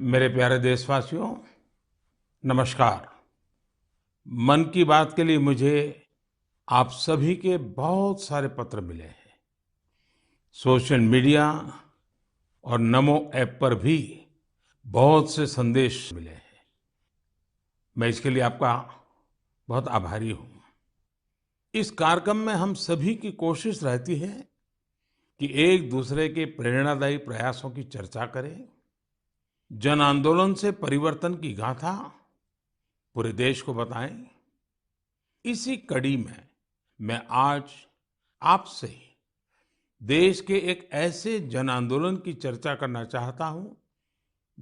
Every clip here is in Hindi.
मेरे प्यारे देशवासियों, नमस्कार। मन की बात के लिए मुझे आप सभी के बहुत सारे पत्र मिले हैं। सोशल मीडिया और नमो ऐप पर भी बहुत से संदेश मिले हैं। मैं इसके लिए आपका बहुत आभारी हूँ। इस कार्यक्रम में हम सभी की कोशिश रहती है कि एक दूसरे के प्रेरणादायी प्रयासों की चर्चा करें, जन आंदोलन से परिवर्तन की गाथा पूरे देश को बताएं। इसी कड़ी में मैं आज आपसे देश के एक ऐसे जन आंदोलन की चर्चा करना चाहता हूं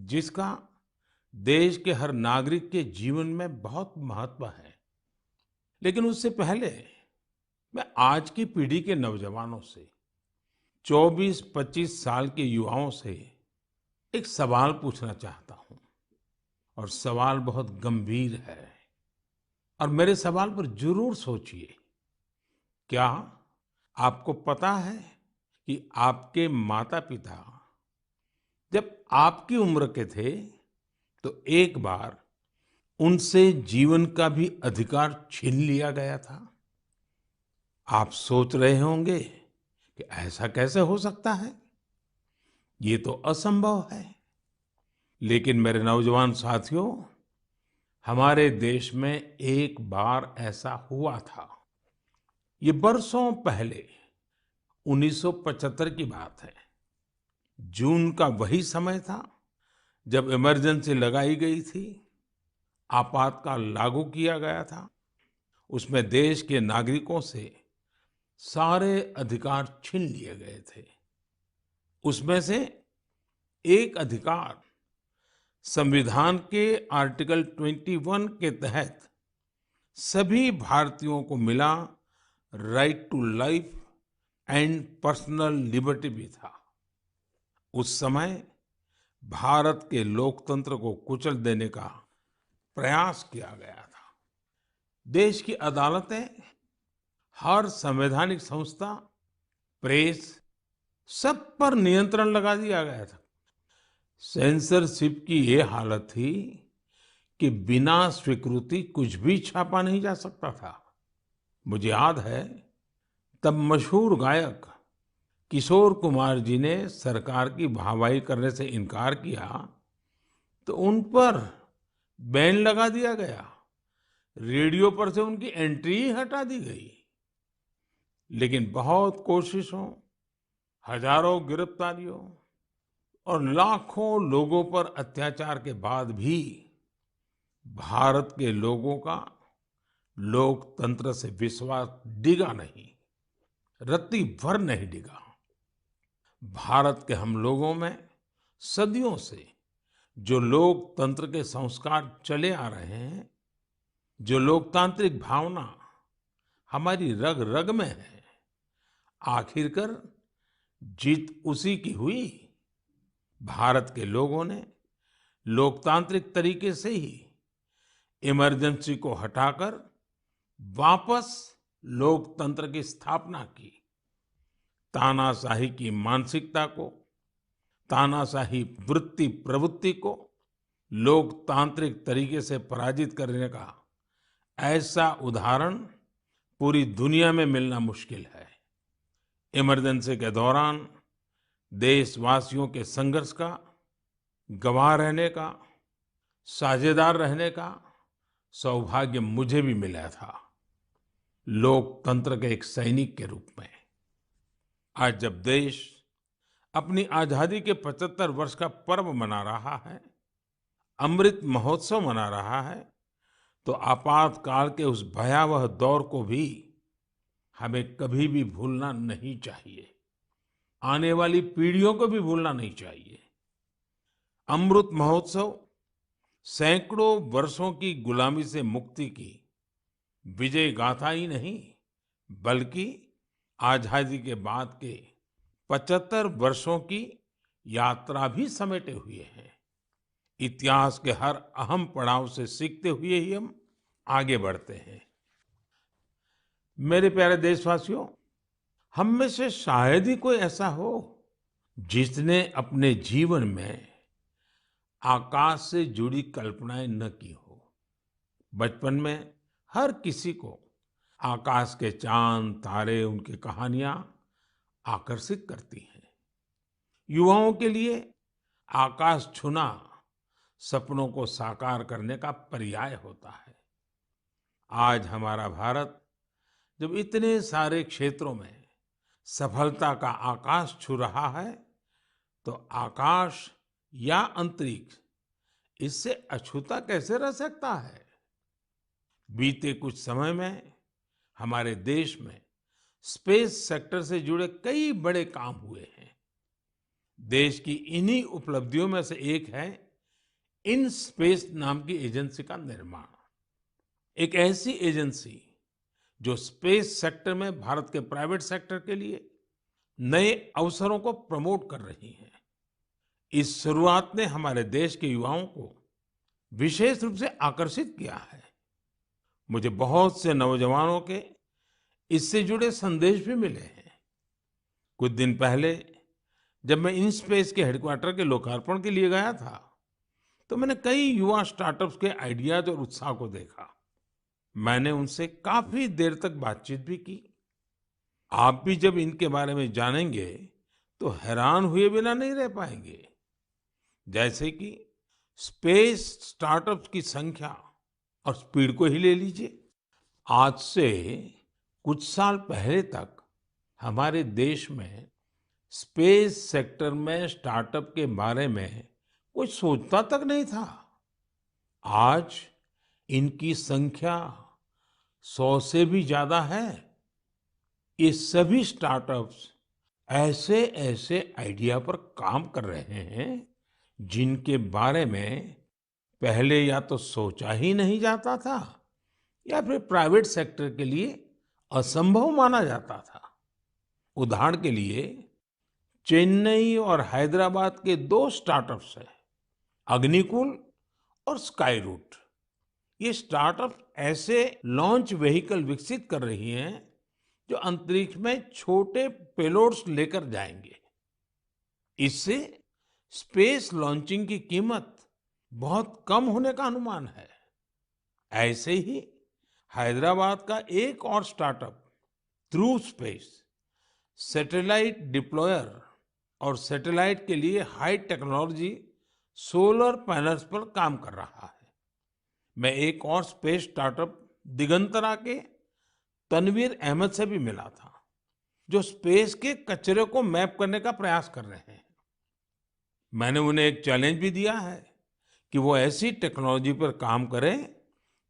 जिसका देश के हर नागरिक के जीवन में बहुत महत्व है। लेकिन उससे पहले मैं आज की पीढ़ी के नौजवानों से 24-25 साल के युवाओं से एक सवाल पूछना चाहता हूं। और सवाल बहुत गंभीर है। और मेरे सवाल पर जरूर सोचिए। क्या आपको पता है कि आपके माता-पिता जब आपकी उम्र के थे तो एक बार उनसे जीवन का भी अधिकार छीन लिया गया था? आप सोच रहे होंगे कि ऐसा कैसे हो सकता है? ये तो असंभव है। लेकिन मेरे नौजवान साथियों, हमारे देश में एक बार ऐसा हुआ था। ये बरसों पहले 1975 की बात है। जून का वही समय था जब इमरजेंसी लगाई गई थी, आपातकाल लागू किया गया था। उसमें देश के नागरिकों से सारे अधिकार छीन लिए गए थे। उसमें से एक अधिकार संविधान के आर्टिकल 21 के तहत सभी भारतीयों को मिला, right to life and personal liberty भी था। उस समय भारत के लोकतंत्र को कुचल देने का प्रयास किया गया था। देश की अदालतें, हर संवैधानिक संस्था, प्रेस, सब पर नियंत्रण लगा दिया गया था। सेंसरशिप की ये हालत थी कि बिना स्वीकृति कुछ भी छापा नहीं जा सकता था। मुझे याद है, तब मशहूर गायक किशोर कुमार जी ने सरकार की वाहवाही करने से इनकार किया तो उन पर बैन लगा दिया गया। रेडियो पर से उनकी एंट्री ही हटा दी गई। लेकिन बहुत कोशिशों, हजारों गिरफ्तारियों और लाखों लोगों पर अत्याचार के बाद भी भारत के लोगों का लोकतंत्र से विश्वास डिगा नहीं, रत्ती भर नहीं डिगा। भारत के हम लोगों में सदियों से जो लोकतंत्र के संस्कार चले आ रहे हैं, जो लोकतांत्रिक भावना हमारी रग रग में है, आखिरकार जीत उसी की हुई। भारत के लोगों ने लोकतांत्रिक तरीके से ही इमरजेंसी को हटाकर वापस लोकतंत्र की स्थापना की। तानाशाही की मानसिकता को, तानाशाही वृत्ति प्रवृत्ति को लोकतांत्रिक तरीके से पराजित करने का ऐसा उदाहरण पूरी दुनिया में मिलना मुश्किल है। इमरजेंसी के दौरान देशवासियों के संघर्ष का गवाह रहने का, साझेदार रहने का सौभाग्य मुझे भी मिला था, लोकतंत्र के एक सैनिक के रूप में। आज जब देश अपनी आजादी के 75 वर्ष का पर्व मना रहा है, अमृत महोत्सव मना रहा है, तो आपातकाल के उस भयावह दौर को भी हमें कभी भी भूलना नहीं चाहिए। आने वाली पीढ़ियों को भी भूलना नहीं चाहिए। अमृत महोत्सव सैकड़ों वर्षों की गुलामी से मुक्ति की विजय गाथा ही नहीं, बल्कि आजादी के बाद के 75 वर्षों की यात्रा भी समेटे हुए हैं। इतिहास के हर अहम पड़ाव से सीखते हुए ही हम आगे बढ़ते हैं। मेरे प्यारे देशवासियों, हम में से शायद ही कोई ऐसा हो जिसने अपने जीवन में आकाश से जुड़ी कल्पनाएं न की हो। बचपन में हर किसी को आकाश के चांद, तारे, उनकी कहानियां आकर्षित करती हैं। युवाओं के लिए आकाश छूना सपनों को साकार करने का पर्याय होता है। आज हमारा भारत जब इतने सारे क्षेत्रों में सफलता का आकाश छू रहा है, तो आकाश या अंतरिक्ष इससे अछूता कैसे रह सकता है? बीते कुछ समय में हमारे देश में स्पेस सेक्टर से जुड़े कई बड़े काम हुए हैं। देश की इन्हीं उपलब्धियों में से एक है इन स्पेस नाम की एजेंसी का निर्माण। एक ऐसी एजेंसी जो स्पेस सेक्टर में भारत के प्राइवेट सेक्टर के लिए नए अवसरों को प्रमोट कर रही है। इस शुरुआत ने हमारे देश के युवाओं को विशेष रूप से आकर्षित किया है। मुझे बहुत से नौजवानों के इससे जुड़े संदेश भी मिले हैं। कुछ दिन पहले जब मैं InSpace के हेडक्वार्टर के लोकार्पण के लिए गया था, तो मैंने कई युवा स्टार्टअप्स के आइडियाज और उत्साह को देखा। मैंने उनसे काफी देर तक बातचीत भी की। आप भी जब इनके बारे में जानेंगे तो हैरान हुए बिना नहीं रह पाएंगे। जैसे कि स्पेस स्टार्टअप्स की संख्या और स्पीड को ही ले लीजिए। आज से कुछ साल पहले तक हमारे देश में स्पेस सेक्टर में स्टार्टअप के बारे में कोई सोचता तक नहीं था। आज इनकी संख्या 100 से भी ज्यादा है। ये सभी स्टार्टअप्स ऐसे ऐसे आइडिया पर काम कर रहे हैं जिनके बारे में पहले या तो सोचा ही नहीं जाता था या फिर प्राइवेट सेक्टर के लिए असंभव माना जाता था। उदाहरण के लिए चेन्नई और हैदराबाद के 2 स्टार्टअप्स हैं, अग्निकुल और स्काई रूट। ये स्टार्टअप ऐसे लॉन्च व्हीकल विकसित कर रही हैं जो अंतरिक्ष में छोटे पेलोड्स लेकर जाएंगे। इससे स्पेस लॉन्चिंग की कीमत बहुत कम होने का अनुमान है। ऐसे ही हैदराबाद का एक और स्टार्टअप ध्रुव स्पेस सैटेलाइट डिप्लॉयर और सैटेलाइट के लिए हाई टेक्नोलॉजी सोलर पैनल्स पर काम कर रहा है। मैं एक और स्पेस स्टार्टअप दिगंतरा के तनवीर अहमद से भी मिला था, जो स्पेस के कचरे को मैप करने का प्रयास कर रहे हैं। मैंने उन्हें एक चैलेंज भी दिया है कि वो ऐसी टेक्नोलॉजी पर काम करें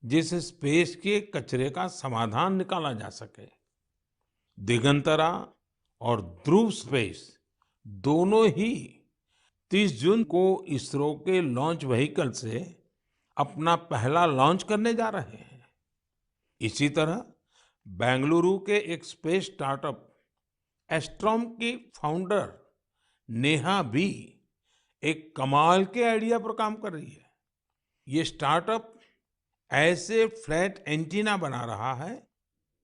जिससे स्पेस के कचरे का समाधान निकाला जा सके। दिगंतरा और ध्रुव स्पेस दोनों ही 30 जून को इसरो के लॉन्च व्हीकल से अपना पहला लॉन्च करने जा रहे हैं। इसी तरह बेंगलुरु के एक स्पेस स्टार्टअप एस्ट्रोम की फाउंडर नेहा भी एक कमाल के आइडिया पर काम कर रही है। ये स्टार्टअप ऐसे फ्लैट एंटीना बना रहा है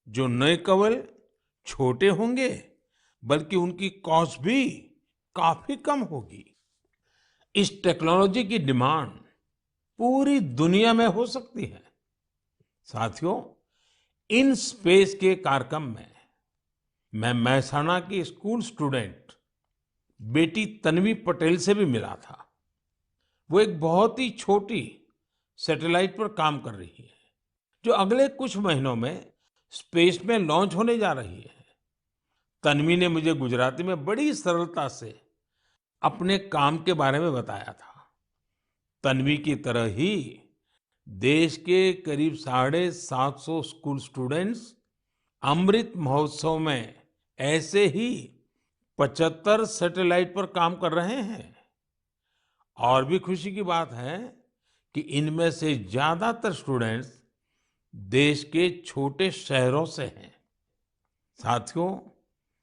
जो न केवल छोटे होंगे बल्कि उनकी कॉस्ट भी काफी कम होगी। इस टेक्नोलॉजी की डिमांड पूरी दुनिया में हो सकती है। साथियों, इन स्पेस के कार्यक्रम में मैं महसाणा की स्कूल स्टूडेंट बेटी तन्वी पटेल से भी मिला था। वो एक बहुत ही छोटी सैटेलाइट पर काम कर रही है जो अगले कुछ महीनों में स्पेस में लॉन्च होने जा रही है। तन्वी ने मुझे गुजराती में बड़ी सरलता से अपने काम के बारे में बताया था। तन्वी की तरह ही देश के करीब 750 स्कूल स्टूडेंट्स अमृत महोत्सव में ऐसे ही 75 सैटेलाइट पर काम कर रहे हैं। और भी खुशी की बात है कि इनमें से ज्यादातर स्टूडेंट्स देश के छोटे शहरों से हैं। साथियों,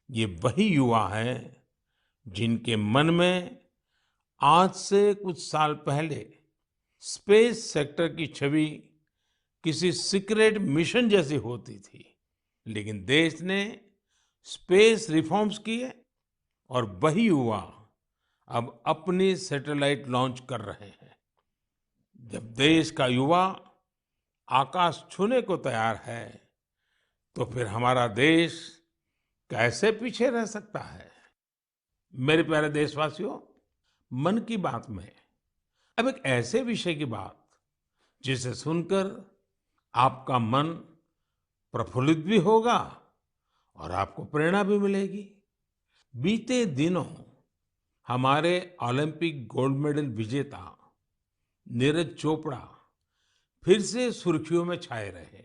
ये वही युवा हैं जिनके मन में आज से कुछ साल पहले स्पेस सेक्टर की छवि किसी सीक्रेट मिशन जैसी होती थी, लेकिन देश ने स्पेस रिफॉर्म्स किए और वही युवा अब अपनी सैटेलाइट लॉन्च कर रहे हैं। जब देश का युवा आकाश छूने को तैयार है, तो फिर हमारा देश कैसे पीछे रह सकता है? मेरे प्यारे देशवासियों, मन की बात में अब एक ऐसे विषय की बात जिसे सुनकर आपका मन प्रफुल्लित भी होगा और आपको प्रेरणा भी मिलेगी। बीते दिनों हमारे ओलंपिक गोल्ड मेडल विजेता नीरज चोपड़ा फिर से सुर्खियों में छाए रहे।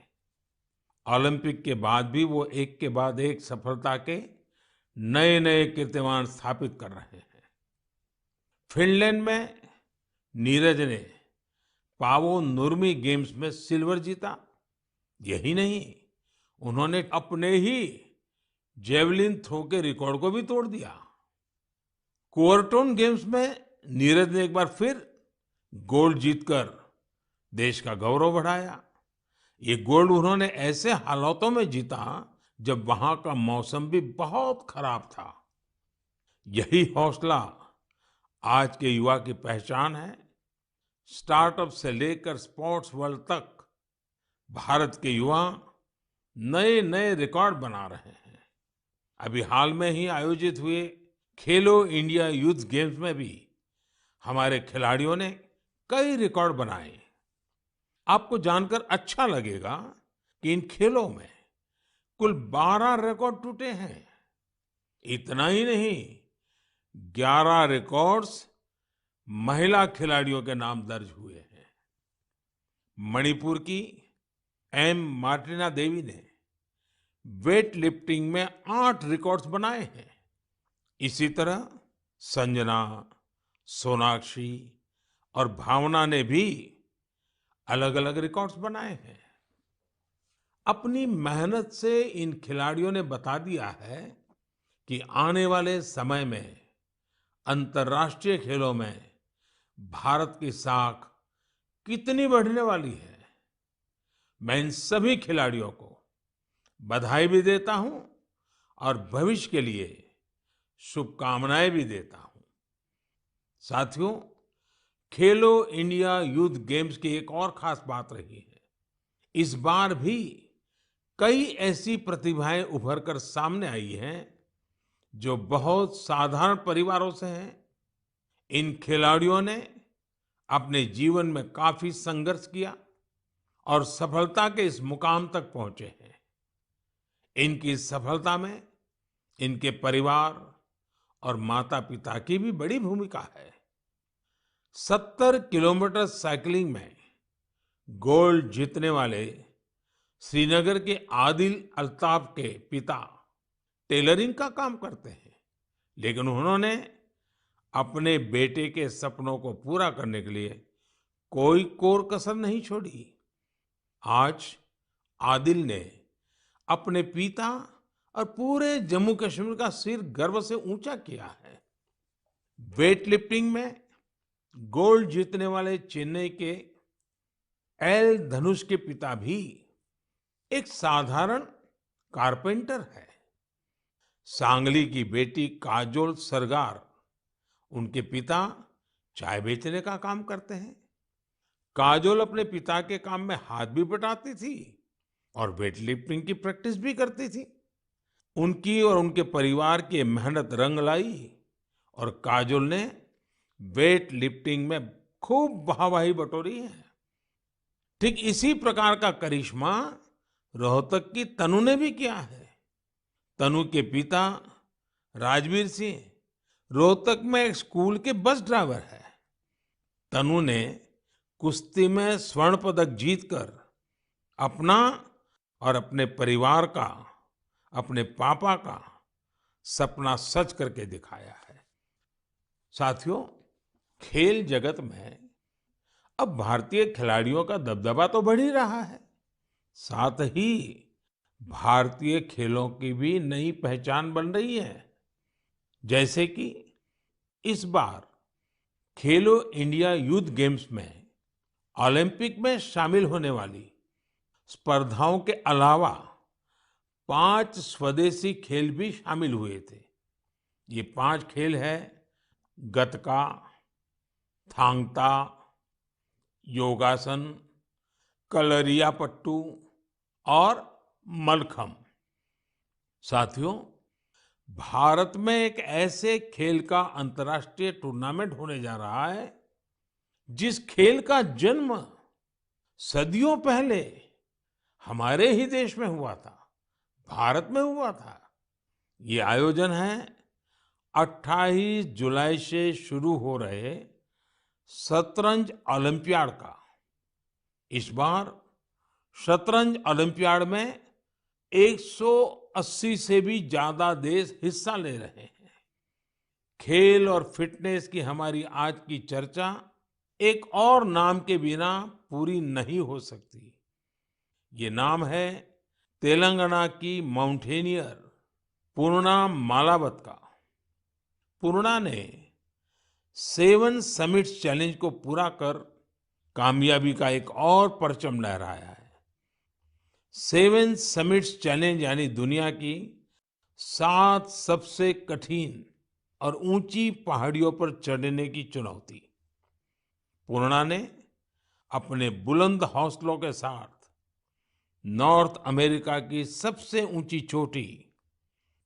ओलंपिक के बाद भी वो एक के बाद एक सफलता के नए नए कीर्तिमान स्थापित कर रहे हैं। फिनलैंड में नीरज ने पावो नुर्मी गेम्स में सिल्वर जीता। यही नहीं, उन्होंने अपने ही जेवलिन थ्रो के रिकॉर्ड को भी तोड़ दिया। कुओर्टोन गेम्स में नीरज ने एक बार फिर गोल्ड जीतकर देश का गौरव बढ़ाया। ये गोल्ड उन्होंने ऐसे हालातों में जीता जब वहां का मौसम भी बहुत खराब था। यही हौसला आज के युवा की पहचान है। स्टार्टअप से लेकर स्पोर्ट्स वर्ल्ड तक भारत के युवा नए नए रिकॉर्ड बना रहे हैं। अभी हाल में ही आयोजित हुए खेलो इंडिया यूथ गेम्स में भी हमारे खिलाड़ियों ने कई रिकॉर्ड बनाए। आपको जानकर अच्छा लगेगा कि इन खेलों में कुल 12 रिकॉर्ड टूटे हैं। इतना ही नहीं, 11 रिकॉर्ड्स महिला खिलाड़ियों के नाम दर्ज हुए हैं। मणिपुर की एम मार्टिना देवी ने वेट लिफ्टिंग में 8 रिकॉर्ड्स बनाए हैं। इसी तरह संजना, सोनाक्षी और भावना ने भी अलग अलग रिकॉर्ड्स बनाए हैं। अपनी मेहनत से इन खिलाड़ियों ने बता दिया है कि आने वाले समय में अंतर्राष्ट्रीय खेलों में भारत की साख कितनी बढ़ने वाली है। मैं इन सभी खिलाड़ियों को बधाई भी देता हूं और भविष्य के लिए शुभकामनाएं भी देता हूं। साथियों, खेलो इंडिया यूथ गेम्स की एक और खास बात रही है। इस बार भी कई ऐसी प्रतिभाएं उभर कर सामने आई हैं जो बहुत साधारण परिवारों से हैं। इन खिलाड़ियों ने अपने जीवन में काफी संघर्ष किया और सफलता के इस मुकाम तक पहुंचे हैं। इनकी सफलता में इनके परिवार और माता-पिता की भी बड़ी भूमिका है। 70 किलोमीटर साइकिलिंग में गोल्ड जीतने वाले श्रीनगर के आदिल अल्ताफ के पिता टेलरिंग का काम करते हैं, लेकिन उन्होंने अपने बेटे के सपनों को पूरा करने के लिए कोई कोर कसर नहीं छोड़ी। आज आदिल ने अपने पिता और पूरे जम्मू कश्मीर का सिर गर्व से ऊंचा किया है। वेट लिफ्टिंग में गोल्ड जीतने वाले चेन्नई के एल धनुष के पिता भी एक साधारण कारपेंटर है। सांगली की बेटी काजोल सरगार, उनके पिता चाय बेचने का काम करते हैं। काजोल अपने पिता के काम में हाथ भी बटाती थी और वेट लिफ्टिंग की प्रैक्टिस भी करती थी। उनकी और उनके परिवार की मेहनत रंग लाई और काजोल ने वेट लिफ्टिंग में खूब वाहवाही बटोरी है। ठीक इसी प्रकार का करिश्मा रोहतक की तनु ने भी किया है। तनु के पिता राजवीर सिंह रोहतक में एक स्कूल के बस ड्राइवर है। तनु ने कुश्ती में स्वर्ण पदक जीतकर अपना और अपने परिवार का, अपने पापा का सपना सच करके दिखाया है। साथियों, खेल जगत में अब भारतीय खिलाड़ियों का दबदबा तो बढ़ ही रहा है, साथ ही भारतीय खेलों की भी नई पहचान बन रही है। जैसे कि इस बार खेलो इंडिया यूथ गेम्स में ओलंपिक में शामिल होने वाली स्पर्धाओं के अलावा 5 स्वदेशी खेल भी शामिल हुए थे। ये 5 खेल है गतका, थांग ता, योगासन, कलरियापट्टू और मलखम्ब। साथियों, भारत में एक ऐसे खेल का अंतर्राष्ट्रीय टूर्नामेंट होने जा रहा है जिस खेल का जन्म सदियों पहले हमारे ही देश में हुआ था, भारत में हुआ था। ये आयोजन है 28 जुलाई से शुरू हो रहे शतरंज ओलंपियाड का। इस बार शतरंज ओलंपियाड में 180 से भी ज्यादा देश हिस्सा ले रहे हैं। खेल और फिटनेस की हमारी आज की चर्चा एक और नाम के बिना पूरी नहीं हो सकती। ये नाम है तेलंगाना की माउंटेनियर पूर्णा मालावत का। पूर्णा ने 7 समिट्स चैलेंज को पूरा कर कामयाबी का एक और परचम लहराया है। 7 समिट्स चैलेंज यानी दुनिया की 7 सबसे कठिन और ऊंची पहाड़ियों पर चढ़ने की चुनौती। पूर्णा ने अपने बुलंद हौसलों के साथ नॉर्थ अमेरिका की सबसे ऊंची चोटी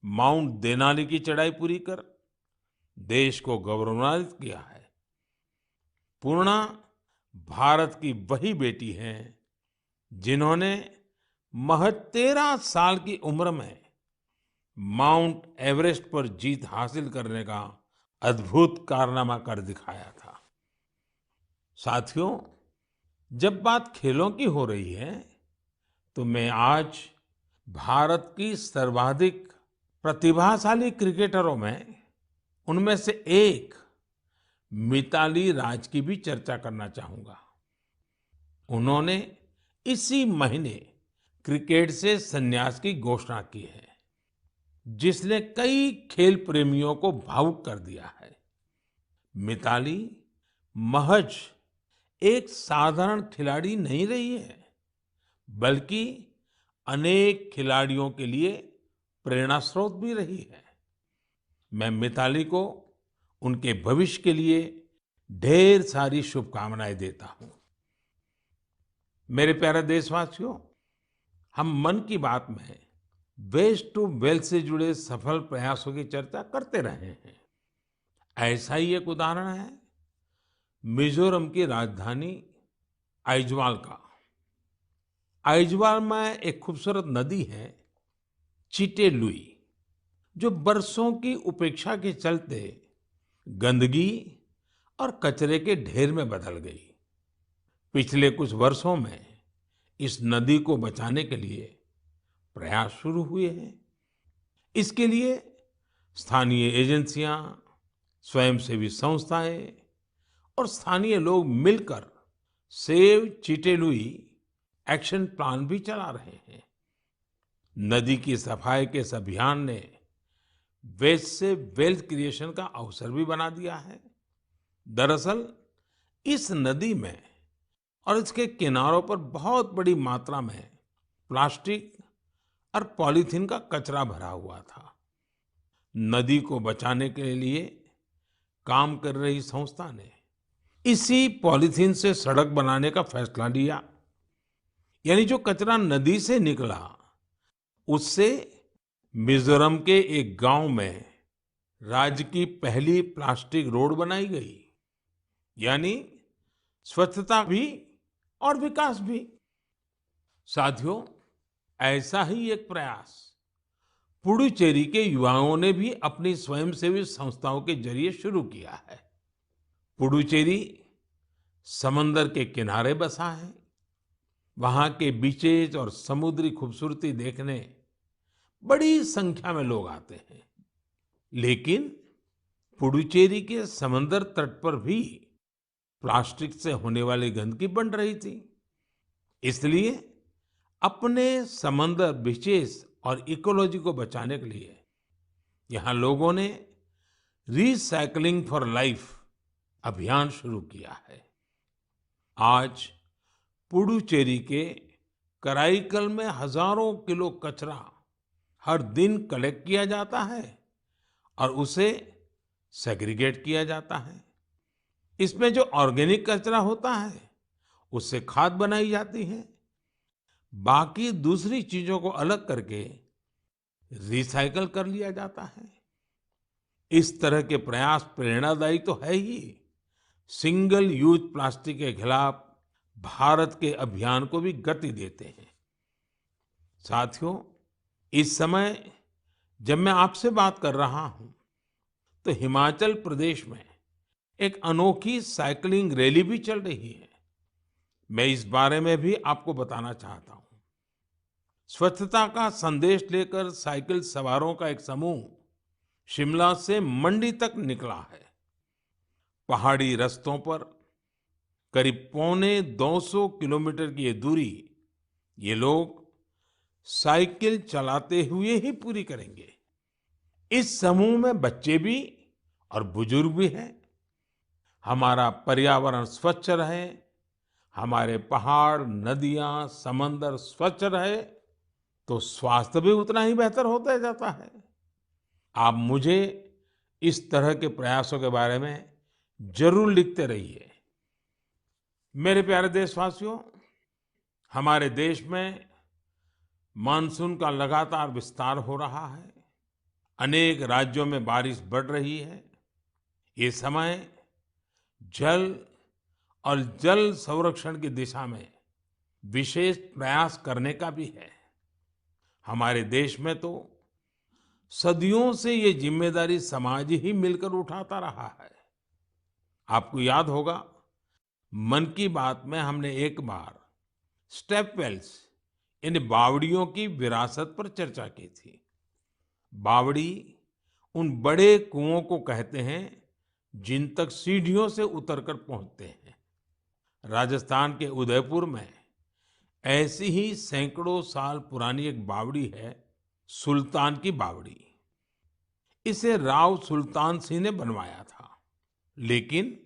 माउंट देनाली की चढ़ाई पूरी कर देश को गौरवान्वित किया है। पूर्णा भारत की वही बेटी हैं जिन्होंने महज 13 साल की उम्र में माउंट एवरेस्ट पर जीत हासिल करने का अद्भुत कारनामा कर दिखाया था। साथियों, जब बात खेलों की हो रही है तो मैं आज भारत की सर्वाधिक प्रतिभाशाली क्रिकेटरों में उनमें से एक मिताली राज की भी चर्चा करना चाहूंगा। उन्होंने इसी महीने क्रिकेट से संन्यास की घोषणा की है, जिसने कई खेल प्रेमियों को भावुक कर दिया है। मिताली महज एक साधारण खिलाड़ी नहीं रही है, बल्कि अनेक खिलाड़ियों के लिए प्रेरणा स्रोत भी रही है। मैं मिताली को उनके भविष्य के लिए ढेर सारी शुभकामनाएं देता हूं। मेरे प्यारे देशवासियों, हम मन की बात में वेस्ट टू वेल्थ से जुड़े सफल प्रयासों की चर्चा करते रहे हैं। ऐसा ही एक उदाहरण है मिजोरम की राजधानी आइजवाल का। आइजवाल में एक खूबसूरत नदी है चिटे लुई, जो बरसों की उपेक्षा के चलते गंदगी और कचरे के ढेर में बदल गई। पिछले कुछ वर्षों में इस नदी को बचाने के लिए प्रयास शुरू हुए हैं। इसके लिए स्थानीय एजेंसियां, स्वयंसेवी संस्थाएं और स्थानीय लोग मिलकर save Chite Louis action plan भी चला रहे हैं। नदी की सफाई के इस अभियान ने वेस्ट से वेल्थ क्रिएशन का अवसर भी बना दिया है। दरअसल इस नदी में और इसके किनारों पर बहुत बड़ी मात्रा में प्लास्टिक और पॉलीथीन का कचरा भरा हुआ था। नदी को बचाने के लिए काम कर रही संस्था ने इसी पॉलीथीन से सड़क बनाने का फैसला लिया। यानी जो कचरा नदी से निकला, उससे मिजोरम के एक गांव में राज्य की पहली प्लास्टिक रोड बनाई गई। यानी स्वच्छता भी और विकास भी। साथियों, ऐसा ही एक प्रयास पुडुचेरी के युवाओं ने भी अपनी स्वयंसेवी संस्थाओं के जरिए शुरू किया है। पुडुचेरी समंदर के किनारे बसा है। वहां के बीचेज और समुद्री खूबसूरती देखने बड़ी संख्या में लोग आते हैं। लेकिन पुडुचेरी के समंदर तट पर भी प्लास्टिक से होने वाली गंदगी बढ़ रही थी। इसलिए अपने समंदर बीचेस और इकोलॉजी को बचाने के लिए यहाँ लोगों ने रिसाइकलिंग फॉर लाइफ अभियान शुरू किया है। आज पुडुचेरी के कराईकल में हजारों किलो कचरा हर दिन कलेक्ट किया जाता है और उसे सेग्रीगेट किया जाता है। इसमें जो ऑर्गेनिक कचरा होता है उससे खाद बनाई जाती है। बाकी दूसरी चीजों को अलग करके रिसाइकल कर लिया जाता है। इस तरह के प्रयास प्रेरणादायी तो है ही, सिंगल यूज प्लास्टिक के खिलाफ भारत के अभियान को भी गति देते हैं। साथियों, इस समय जब मैं आपसे बात कर रहा हूं, तो हिमाचल प्रदेश में एक अनोखी साइकिलिंग रैली भी चल रही है। मैं इस बारे में भी आपको बताना चाहता हूं। स्वच्छता का संदेश लेकर साइकिल सवारों का एक समूह शिमला से मंडी तक निकला है। पहाड़ी रास्तों पर करीब पौने 200 किलोमीटर की ये दूरी ये लोग साइकिल चलाते हुए ही पूरी करेंगे। इस समूह में बच्चे भी और बुजुर्ग भी हैं। हमारा पर्यावरण स्वच्छ रहे, हमारे पहाड़, नदियां, समंदर स्वच्छ रहे, तो स्वास्थ्य भी उतना ही बेहतर होता जाता है। आप मुझे इस तरह के प्रयासों के बारे में जरूर लिखते रहिए। मेरे प्यारे देशवासियों, हमारे देश में मानसून का लगातार विस्तार हो रहा है। अनेक राज्यों में बारिश बढ़ रही है। ये समय जल और जल संरक्षण की दिशा में विशेष प्रयास करने का भी है। हमारे देश में तो सदियों से ये जिम्मेदारी समाज ही मिलकर उठाता रहा है। आपको याद होगा, मन की बात में हमने एक बार स्टेप वेल्स यानी बावड़ियों की विरासत पर चर्चा की थी। बावड़ी उन बड़े कुओं को कहते हैं जिन तक सीढ़ियों से उतरकर पहुंचते हैं। राजस्थान के उदयपुर में ऐसी ही सैकड़ों साल पुरानी एक बावड़ी है, सुल्तान की बावड़ी। इसे राव सुल्तान सिंह ने बनवाया था, लेकिन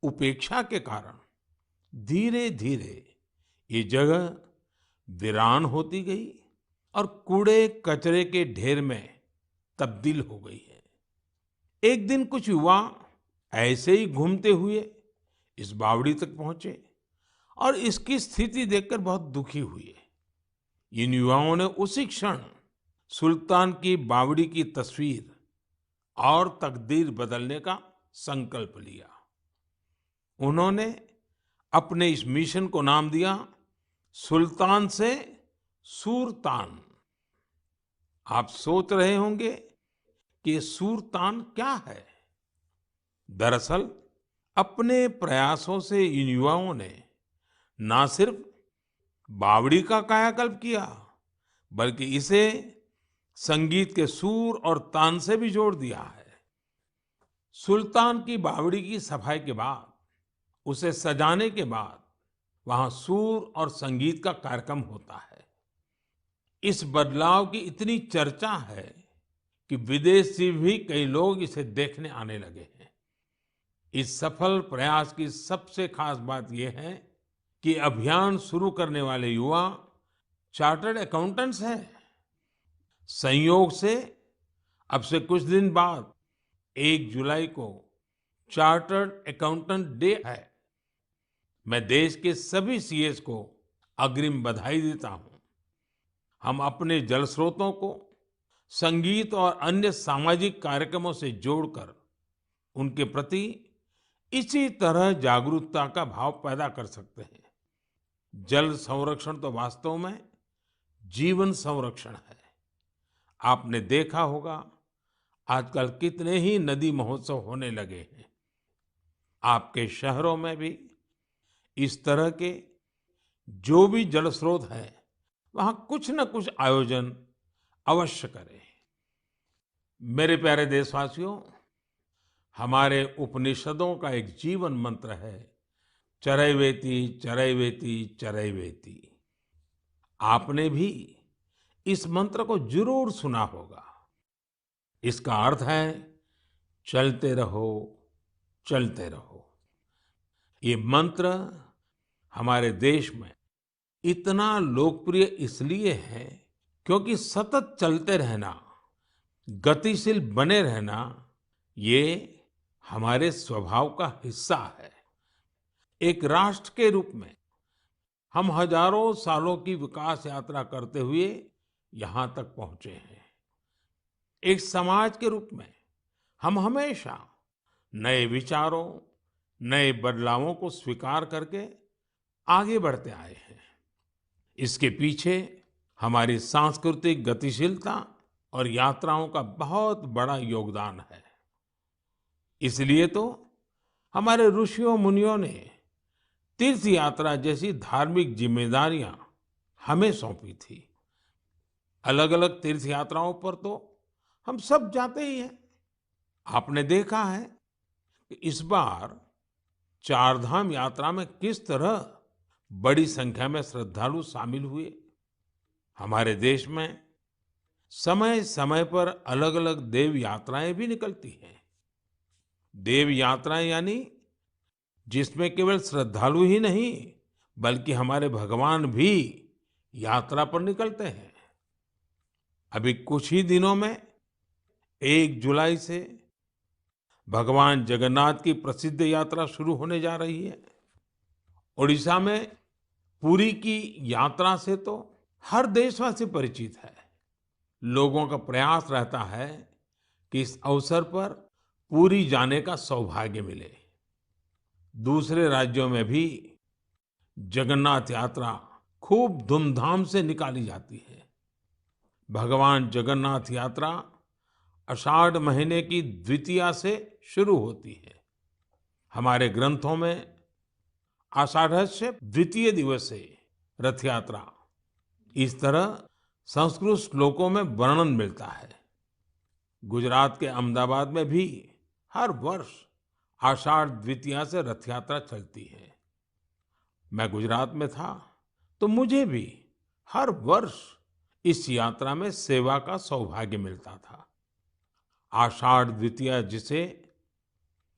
उपेक्षा के कारण धीरे धीरे ये जगह वीरान होती गई और कूड़े कचरे के ढेर में तब्दील हो गई है। एक दिन कुछ युवा ऐसे ही घूमते हुए इस बावड़ी तक पहुंचे और इसकी स्थिति देखकर बहुत दुखी हुए। इन युवाओं ने उसी क्षण सुल्तान की बावड़ी की तस्वीर और तकदीर बदलने का संकल्प लिया। उन्होंने अपने इस मिशन को नाम दिया सुल्तान से सूरतान। आप सोच रहे होंगे कि ये सूरतान क्या है? दरअसल अपने प्रयासों से इन युवाओं ने ना सिर्फ बावड़ी का कायाकल्प किया, बल्कि इसे संगीत के सुर और तान से भी जोड़ दिया है। सुल्तान की बावड़ी की सफाई के बाद, उसे सजाने के बाद वहां सुर और संगीत का कार्यक्रम होता है। इस बदलाव की इतनी चर्चा है कि विदेश से भी कई लोग इसे देखने आने लगे हैं। इस सफल प्रयास की सबसे खास बात यह है कि अभियान शुरू करने वाले युवा चार्टर्ड अकाउंटेंट्स हैं। संयोग से अब से कुछ दिन बाद 1 जुलाई को चार्टर्ड अकाउंटेंट डे है। मैं देश के सभी सीएस को अग्रिम बधाई देता हूं। हम अपने जल स्रोतों को संगीत और अन्य सामाजिक कार्यक्रमों से जोड़कर उनके प्रति इसी तरह जागरूकता का भाव पैदा कर सकते हैं। जल संरक्षण तो वास्तव में जीवन संरक्षण है। आपने देखा होगा आजकल कितने ही नदी महोत्सव होने लगे हैं। आपके शहरों में भी इस तरह के जो भी जल स्रोत हैं, वहां कुछ न कुछ आयोजन अवश्य करें। मेरे प्यारे देशवासियों, हमारे उपनिषदों का एक जीवन मंत्र है, चरैवेति चरैवेति चरैवेति। आपने भी इस मंत्र को जरूर सुना होगा। इसका अर्थ है चलते रहो, चलते रहो। ये मंत्र हमारे देश में इतना लोकप्रिय इसलिए है क्योंकि सतत चलते रहना, गतिशील बने रहना, ये हमारे स्वभाव का हिस्सा है। एक राष्ट्र के रूप में हम हजारों सालों की विकास यात्रा करते हुए यहाँ तक पहुंचे हैं। एक समाज के रूप में हम हमेशा नए विचारों, नए बदलावों को स्वीकार करके आगे बढ़ते आए हैं। इसके पीछे हमारी सांस्कृतिक गतिशीलता और यात्राओं का बहुत बड़ा योगदान है। इसलिए तो हमारे ऋषियों मुनियों ने तीर्थ यात्रा जैसी धार्मिक जिम्मेदारियां हमें सौंपी थी। अलग-अलग तीर्थ यात्राओं पर तो हम सब जाते ही हैं। आपने देखा है कि इस बार चारधाम यात्रा में किस तरह बड़ी संख्या में श्रद्धालु शामिल हुए। हमारे देश में समय समय पर अलग-अलग देव यात्राएं भी निकलती हैं। देव यात्राएं यानी जिसमें केवल श्रद्धालु ही नहीं बल्कि हमारे भगवान भी यात्रा पर निकलते हैं। अभी कुछ ही दिनों में 1 जुलाई से भगवान जगन्नाथ की प्रसिद्ध यात्रा शुरू होने जा रही है। ओडिशा में पुरी की यात्रा से तो हर देशवासी परिचित है। लोगों का प्रयास रहता है कि इस अवसर पर पुरी जाने का सौभाग्य मिले। दूसरे राज्यों में भी जगन्नाथ यात्रा खूब धूमधाम से निकाली जाती है। भगवान जगन्नाथ यात्रा आषाढ़ महीने की द्वितीया से शुरू होती है। हमारे ग्रंथों में आषाढ़स्य द्वितीय दिवसे रथ यात्रा इस तरह संस्कृत श्लोकों में वर्णन मिलता है। गुजरात के अहमदाबाद में भी हर वर्ष आषाढ़ द्वितीया से रथ यात्रा चलती है। मैं गुजरात में था तो मुझे भी हर वर्ष इस यात्रा में सेवा का सौभाग्य मिलता था। आषाढ़ द्वितीया जिसे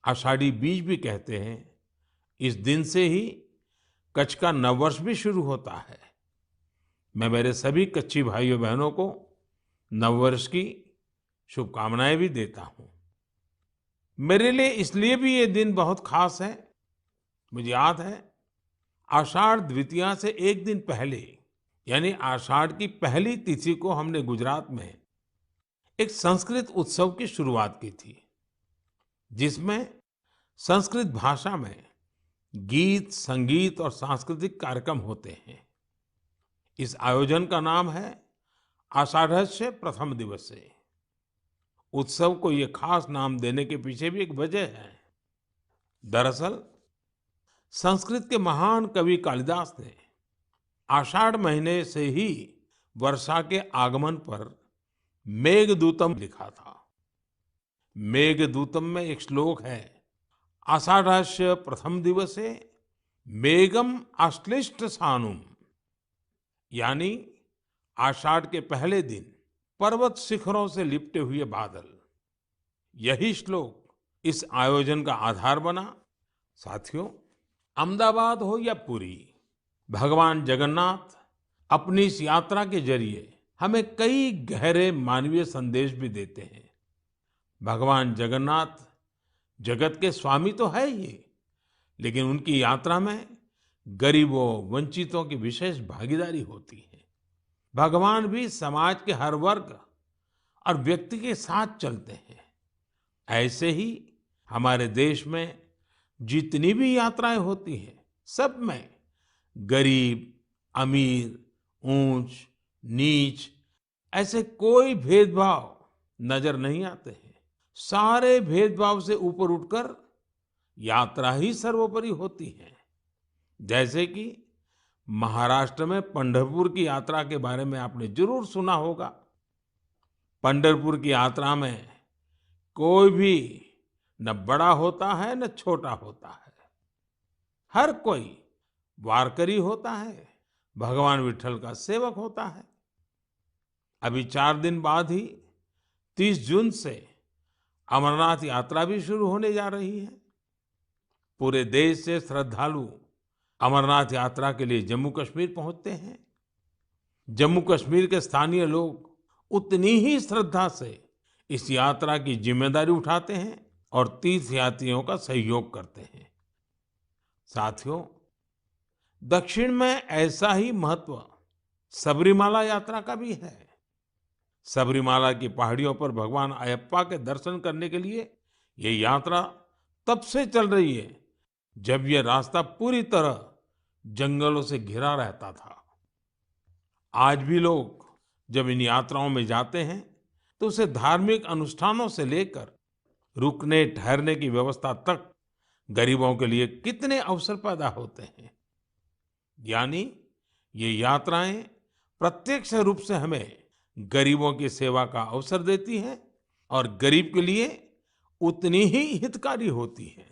आषाढ़ी बीज भी कहते हैं, इस दिन से ही कच्छ का नववर्ष भी शुरू होता है। मैं मेरे सभी कच्छी भाइयों बहनों को नववर्ष की शुभकामनाएं भी देता हूं। मेरे लिए इसलिए भी ये दिन बहुत खास है। मुझे याद है आषाढ़ द्वितीया से एक दिन पहले यानी आषाढ़ की पहली तिथि को हमने गुजरात में एक संस्कृत उत्सव की शुरुआत की थी, जिसमें संस्कृत भाषा में गीत, संगीत और सांस्कृतिक कार्यक्रम होते हैं। इस आयोजन का नाम है आषाढ़स्य प्रथम दिवसे। उत्सव को ये खास नाम देने के पीछे भी एक वजह है। दरअसल संस्कृत के महान कवि कालिदास ने आषाढ़ महीने से ही वर्षा के आगमन पर मेघदूतम लिखा था। मेघदूतम में एक श्लोक है, आषाढ़स्य प्रथम दिवसे मेघम आश्लिष्ट सानुम, यानी आषाढ़ के पहले दिन पर्वत शिखरों से लिपटे हुए बादल। यही श्लोक इस आयोजन का आधार बना। साथियों, अहमदाबाद हो या पुरी, भगवान जगन्नाथ अपनी इस यात्रा के जरिए हमें कई गहरे मानवीय संदेश भी देते हैं। भगवान जगन्नाथ जगत के स्वामी तो है ही, लेकिन उनकी यात्रा में गरीबों, वंचितों की विशेष भागीदारी होती है। भगवान भी समाज के हर वर्ग और व्यक्ति के साथ चलते हैं। ऐसे ही हमारे देश में जितनी भी यात्राएं होती हैं, सब में गरीब, अमीर, ऊंच, नीच ऐसे कोई भेदभाव नजर नहीं आते हैं। सारे भेदभाव से ऊपर उठकर यात्रा ही सर्वोपरि होती है। जैसे कि महाराष्ट्र में पंढरपुर की यात्रा के बारे में आपने जरूर सुना होगा। पंढरपुर की यात्रा में कोई भी न बड़ा होता है न छोटा होता है। हर कोई वारकरी होता है, भगवान विट्ठल का सेवक होता है। अभी 4 दिन बाद ही 30 जून से अमरनाथ यात्रा भी शुरू होने जा रही है। पूरे देश से श्रद्धालु अमरनाथ यात्रा के लिए जम्मू कश्मीर पहुंचते हैं। जम्मू कश्मीर के स्थानीय लोग उतनी ही श्रद्धा से इस यात्रा की जिम्मेदारी उठाते हैं और तीर्थयात्रियों का सहयोग करते हैं। साथियों, दक्षिण में ऐसा ही महत्व सबरीमाला यात्रा का भी है। सबरीमाला की पहाड़ियों पर भगवान अयप्पा के दर्शन करने के लिए ये यात्रा तब से चल रही है जब ये रास्ता पूरी तरह जंगलों से घिरा रहता था। आज भी लोग जब इन यात्राओं में जाते हैं तो उसे धार्मिक अनुष्ठानों से लेकर रुकने ठहरने की व्यवस्था तक गरीबों के लिए कितने अवसर पैदा होते हैं। यानी ये यात्राएं प्रत्यक्ष रूप से हमें गरीबों की सेवा का अवसर देती हैं और गरीब के लिए उतनी ही हितकारी होती हैं।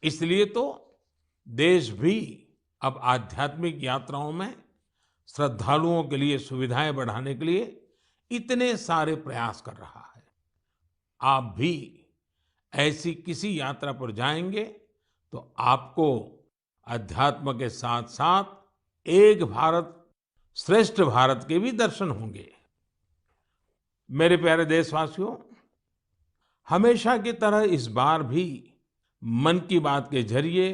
इसलिए तो देश भी अब आध्यात्मिक यात्राओं में श्रद्धालुओं के लिए सुविधाएं बढ़ाने के लिए इतने सारे प्रयास कर रहा है। आप भी ऐसी किसी यात्रा पर जाएंगे तो आपको अध्यात्म के साथ साथ एक भारत श्रेष्ठ भारत के भी दर्शन होंगे। मेरे प्यारे देशवासियों, हमेशा की तरह इस बार भी मन की बात के जरिए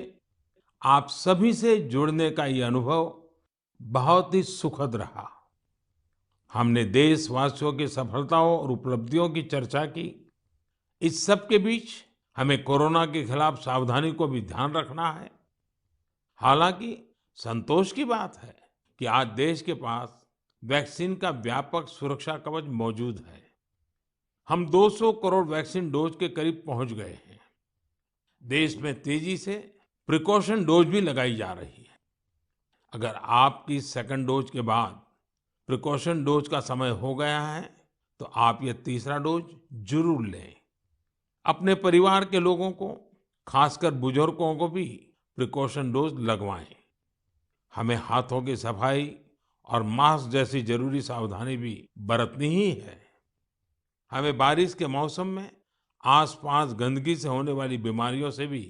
आप सभी से जुड़ने का ये अनुभव बहुत ही सुखद रहा। हमने देशवासियों की सफलताओं और उपलब्धियों की चर्चा की। इस सब के बीच हमें कोरोना के खिलाफ सावधानी को भी ध्यान रखना है। हालांकि संतोष की बात है कि आज देश के पास वैक्सीन का व्यापक सुरक्षा कवच मौजूद है। हम 200 करोड़ वैक्सीन डोज के करीब पहुंच गए हैं। देश में तेजी से प्रिकॉशन डोज भी लगाई जा रही है। अगर आपकी सेकंड डोज के बाद प्रिकॉशन डोज का समय हो गया है तो आप ये तीसरा डोज जरूर लें। अपने परिवार के लोगों को, खासकर बुजुर्गों को भी प्रिकॉशन डोज लगवाएं। हमें हाथों की सफाई और मास्क जैसी जरूरी सावधानी भी बरतनी ही है। हमें बारिश के मौसम में आसपास गंदगी से होने वाली बीमारियों से भी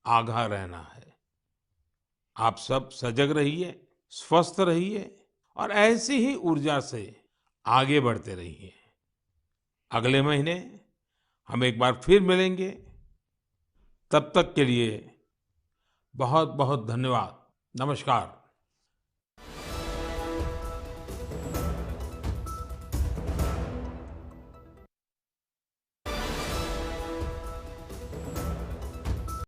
आगाह रहना है। आप सब सजग रहिए, स्वस्थ रहिए और ऐसी ही ऊर्जा से आगे बढ़ते रहिए। अगले महीने हम एक बार फिर मिलेंगे। तब तक के लिए बहुत बहुत धन्यवाद। नमस्कार।